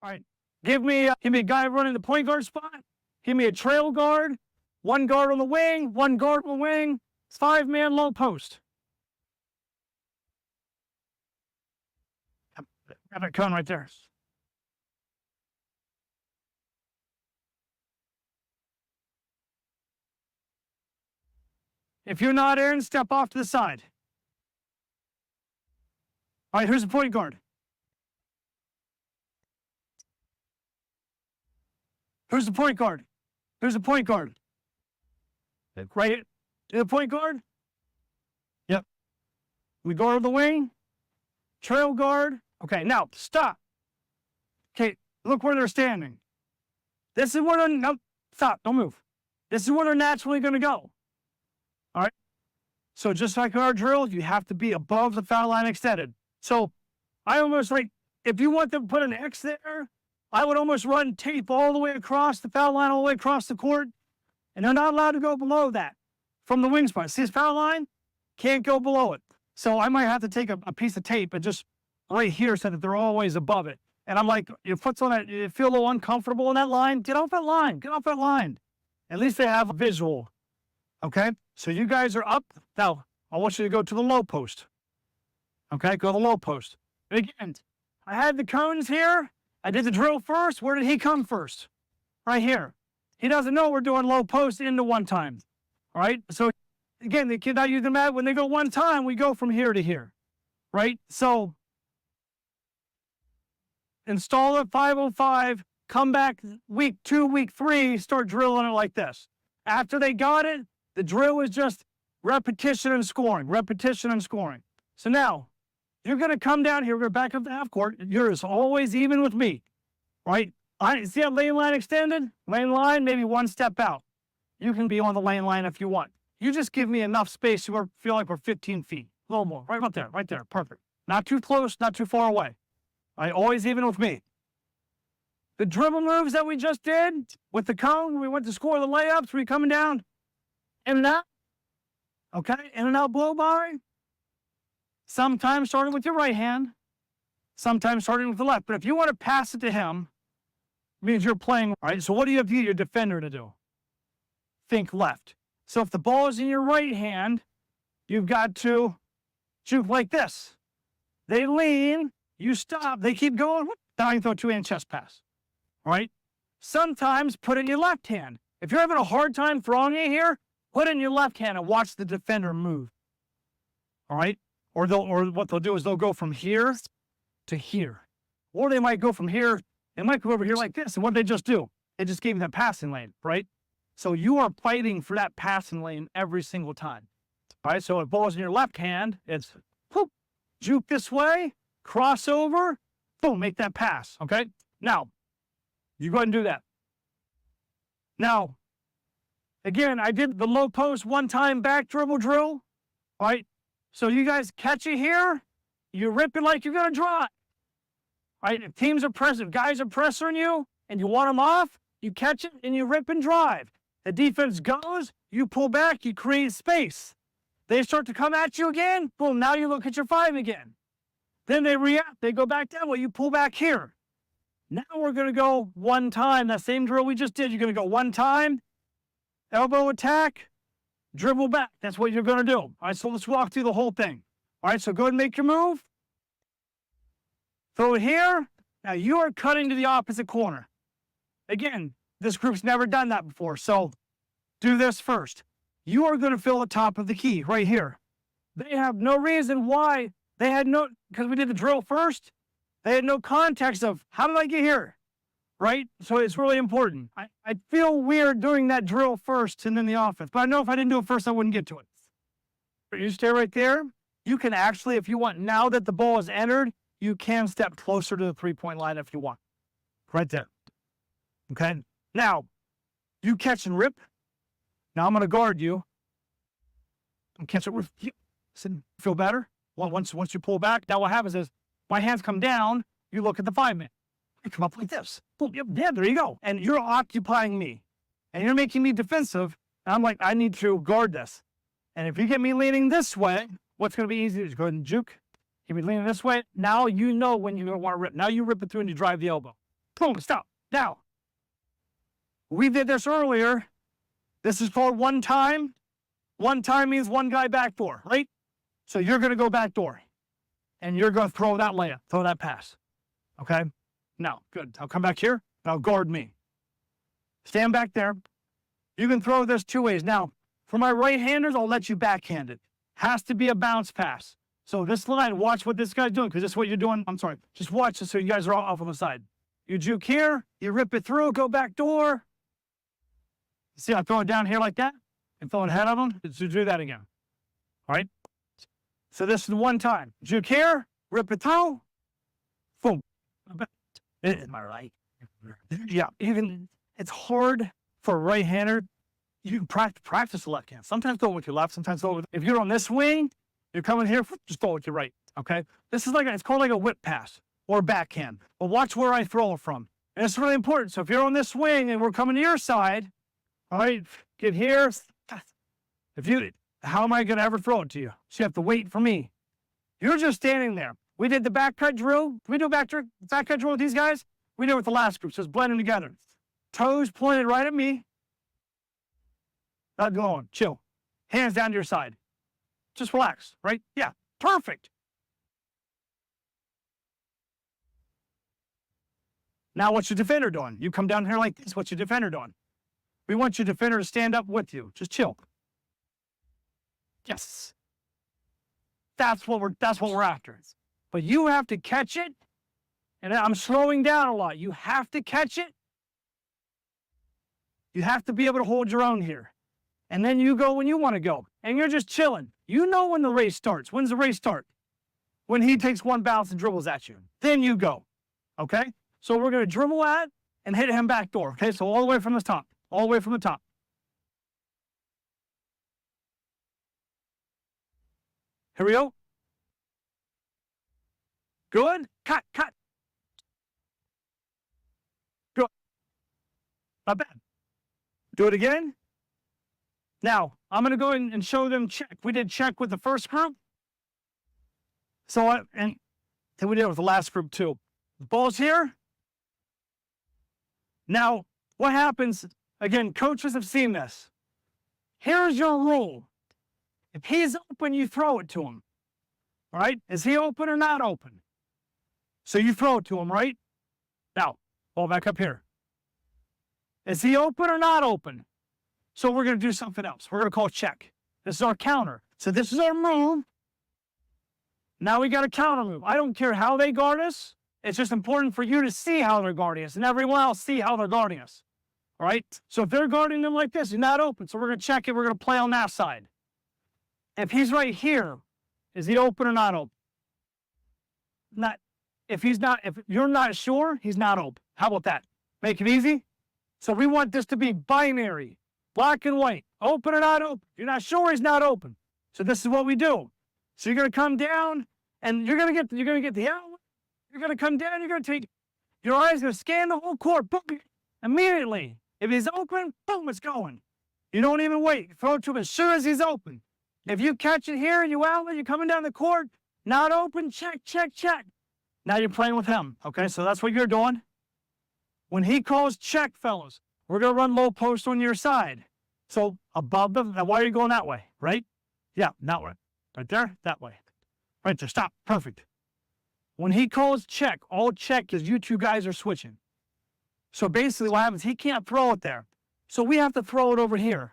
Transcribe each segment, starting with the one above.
All right. Give me a guy running the point guard spot. Give me a trail guard, one guard on the wing, one guard on the wing. It's 5-man low post. Got a cone right there. If you're not Aaron, step off to the side. All right, here's the point guard. Here's the point guard. Here's the point guard. Right, the point guard. Yep. We guard the wing. Trail guard. Okay, now stop. Okay, look where they're standing. This is where they're, no, stop, don't move. This is where they're naturally going to go. All right. So just like our drill, you have to be above the foul line extended. So I almost like, if you want to put an X there, I would almost run tape all the way across the foul line, all the way across the court. And they're not allowed to go below that from the wing spot. See this foul line? Can't go below it. So I might have to take a piece of tape and just right here so that they're always above it. And I'm like, your foot's on it, you feel a little uncomfortable in that line, get off that line, get off that line. At least they have a visual. Okay? So you guys are up. Now, I want you to go to the low post. Okay? Go to the low post. Again, I had the cones here. I did the drill first. Where did he come first? Right here. He doesn't know we're doing low post into one time. All right? So, again, the kid not using the mat, when they go one time, we go from here to here. Right? So, install it 505, come back week 2, week 3, start drilling it like this. After they got it, the drill is just repetition and scoring, repetition and scoring. So now, you're going to come down here, we're going to back up the half court. You're always even with me, right? I see that lane line extended? Lane line, maybe one step out. You can be on the lane line if you want. You just give me enough space to feel like we're 15 feet. A little more, right there, perfect. Not too close, not too far away. All right, always even with me. The dribble moves that we just did with the cone, we went to score the layups, we coming down, in and out. Okay, in and out blow by. Sometimes starting with your right hand, sometimes starting with the left. But if you want to pass it to him, it means you're playing, all right? So what do you have to get your defender to do? Think left. So if the ball is in your right hand, you've got to shoot like this. They lean, you stop, they keep going, now you throw a 2-hand chest pass, all right? Sometimes put it in your left hand. If you're having a hard time throwing it here, put it in your left hand and watch the defender move, all right? Or what they'll do is they'll go from here to here. Or they might go from here, they might go over here like this. And what did they just do? They just gave you that passing lane, right? So you are fighting for that passing lane every single time. All right, so if ball's in your left hand, it's whoop, juke this way, crossover, boom, make that pass, okay? Now, you go ahead and do that. Now, again, I did the low post one-time back dribble drill, all right? So you guys catch it here, you rip it like you're going to draw it. All right, if teams are pressing, guys are pressuring you, and you want them off, you catch it, and you rip and drive. The defense goes, you pull back, you create space. They start to come at you again, boom, now you look at your 5 again. Then they react, they go back down, well, you pull back here. Now we're going to go one time, that same drill we just did, you're going to go one time, elbow attack, dribble back. That's what you're going to do. All right, so let's walk through the whole thing. All right, so go ahead and make your move. Throw it here. Now you are cutting to the opposite corner. Again, this group's never done that before, so do this first. You are going to fill the top of the key right here. They have no reason why. They had no, because we did the drill first, they had no context of, how did I get here? Right? So it's really important. I feel weird doing that drill first and then the offense, but I know if I didn't do it first, I wouldn't get to it. But you stay right there. You can actually, if you want, now that the ball is entered, you can step closer to the 3-point line if you want. Right there. Okay? Now, you catch and rip. Now I'm going to guard you. And catch it with you. Feel better? Well, once you pull back, now what happens is my hands come down, you look at the 5-man. You come up like this. Boom, yep, yeah, there you go. And you're occupying me. And you're making me defensive. And I'm like, I need to guard this. And if you get me leaning this way, what's going to be easy is go ahead and juke. If you're leaning this way, now you know when you're going to want to rip. Now you rip it through and you drive the elbow. Boom, stop. Now, we did this earlier. This is called one time. One time means one guy backdoor, right? So you're going to go backdoor. And you're going to throw that layup, throw that pass. Okay? Now, good. I'll come back here. Now guard me. Stand back there. You can throw this two ways. Now, for my right-handers, I'll let you backhand it. Has to be a bounce pass. So this line, watch what this guy's doing, because this is what you're doing. I'm sorry. Just watch this so you guys are all off on the side. You juke here. You rip it through. Go back door. See, I throw it down here like that and throw it ahead of them. So do that again. All right? So this is one time. Juke here. Rip it through. Boom. Am I right? Yeah. Even it's hard for a right-hander. You can practice the left hand. Sometimes throw it with your left. Sometimes throw it with, if you're on this wing, you're coming here, just throw it with your right. Okay? This is like, it's called like a whip pass or backhand. But watch where I throw it from. And it's really important. So if you're on this wing and we're coming to your side, all right, get here. How am I going to ever throw it to you? So you have to wait for me. You're just standing there. We did the back cut drill. Can we do back cut drill with these guys? We did it with the last group, so it's blending together. Toes pointed right at me. Not going. Chill. Hands down to your side. Just relax, right? Yeah, perfect. Now what's your defender doing? You come down here like this. What's your defender doing? We want your defender to stand up with you. Just chill. Yes. That's what we're after. But you have to catch it. And I'm slowing down a lot. You have to catch it. You have to be able to hold your own here. And then you go when you want to go. And you're just chilling. You know when the race starts. When's the race start? When he takes one bounce and dribbles at you. Then you go. Okay? So we're going to dribble at and hit him back door. Okay? So all the way from the top. All the way from the top. Here we go. Good. Cut. Good. Not bad. Do it again. Now, I'm going to go in and show them check. We did check with the first group. And then we did it with the last group too. The ball's here. Now, what happens, again, coaches have seen this. Here's your rule. If he's open, you throw it to him. All right? Is he open or not open? So you throw it to him, right? Now, ball back up here. Is he open or not open? So we're going to do something else. We're going to call check. This is our counter. So this is our move. Now we got a counter move. I don't care how they guard us. It's just important for you to see how they're guarding us and everyone else see how they're guarding us. All right? So if they're guarding them like this, he's not open. So we're going to check it. We're going to play on that side. If he's right here, is he open or not open? If you're not sure, he's not open. How about that? Make it easy. So we want this to be binary, black and white, open or not open. If you're not sure, he's not open. So this is what we do. So you're going to come down and you're going to get the outlet. You're going to come down, you're going to take, your eyes going to scan the whole court, boom, immediately. If he's open, boom, it's going. You don't even wait. Throw it to him as soon as he's open. If you catch it here and you outlet, you're coming down the court, not open, check. Now you're playing with him, okay? So that's what you're doing. When he calls check, fellas, we're going to run low post on your side. So above them, now why are you going that way, right? Yeah, that way. Right there, that way. Right there, stop, perfect. When he calls check, all check is you two guys are switching. So basically what happens, he can't throw it there. So we have to throw it over here.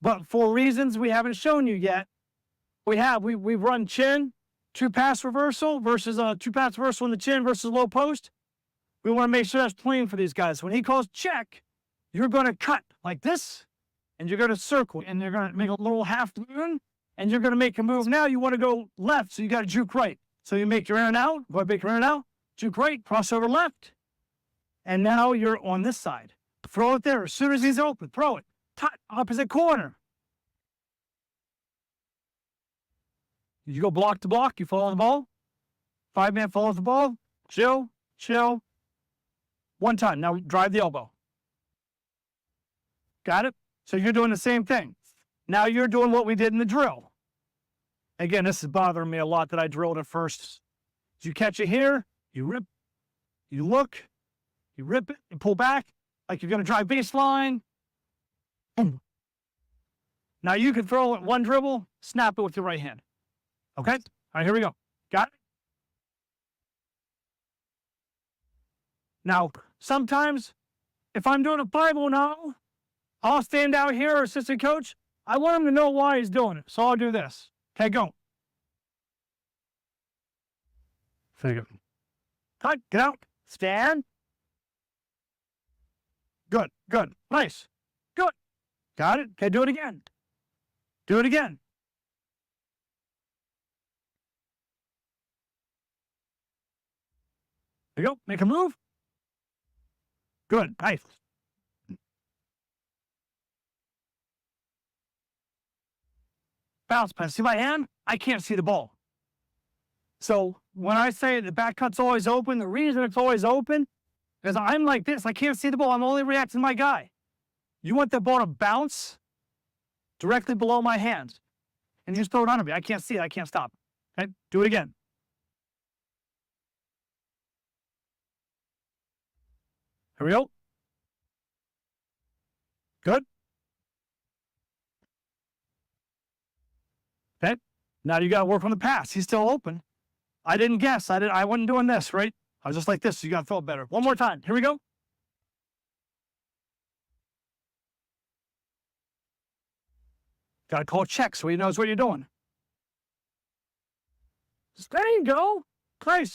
But for reasons we haven't shown you yet, we've run chin, 2-pass reversal versus 2-pass reversal in the chin versus low post. We want to make sure that's clean for these guys. When he calls check, you're going to cut like this, and you're going to circle, and you're going to make a little half moon, and you're going to make a move. Now you want to go left, so you got to juke right. So you make your in and out, go ahead, make your in and out, juke right, crossover left, and now you're on this side. Throw it there. As soon as he's open, throw it. Opposite corner. You go block to block, you follow the ball. 5-man follows the ball. Chill. One time. Now drive the elbow. Got it? So you're doing the same thing. Now you're doing what we did in the drill. Again, this is bothering me a lot that I drilled at first. You catch it here, you rip, you look, You rip it, you pull back, like you're going to drive baseline. Boom. Now you can throw it one dribble, snap it with your right hand. Okay? All right, here we go. Got it? Now, sometimes if I'm doing a 5-0 I'll stand out here, assistant coach. I want him to know why he's doing it. So I'll do this. Okay, go. Figure. Cut, get out, stand. Good, good, nice, good. Got it? Okay, do it again. Do it again. There you go, make a move. Good, nice. Bounce pass. See my hand? I can't see the ball. So when I say the back cut's always open, the reason it's always open is I'm like this. I can't see the ball. I'm only reacting to my guy. You want the ball to bounce directly below my hands. And you just throw it under me. I can't see it. I can't stop. Okay? Do it again. Here we go. Good. Okay. Now you got to work on the pass. He's still open. I didn't guess. I wasn't doing this, right? I was just like this. So you got to throw it better. One more time. Here we go. Got to call check so he knows what you're doing. There you go. Nice.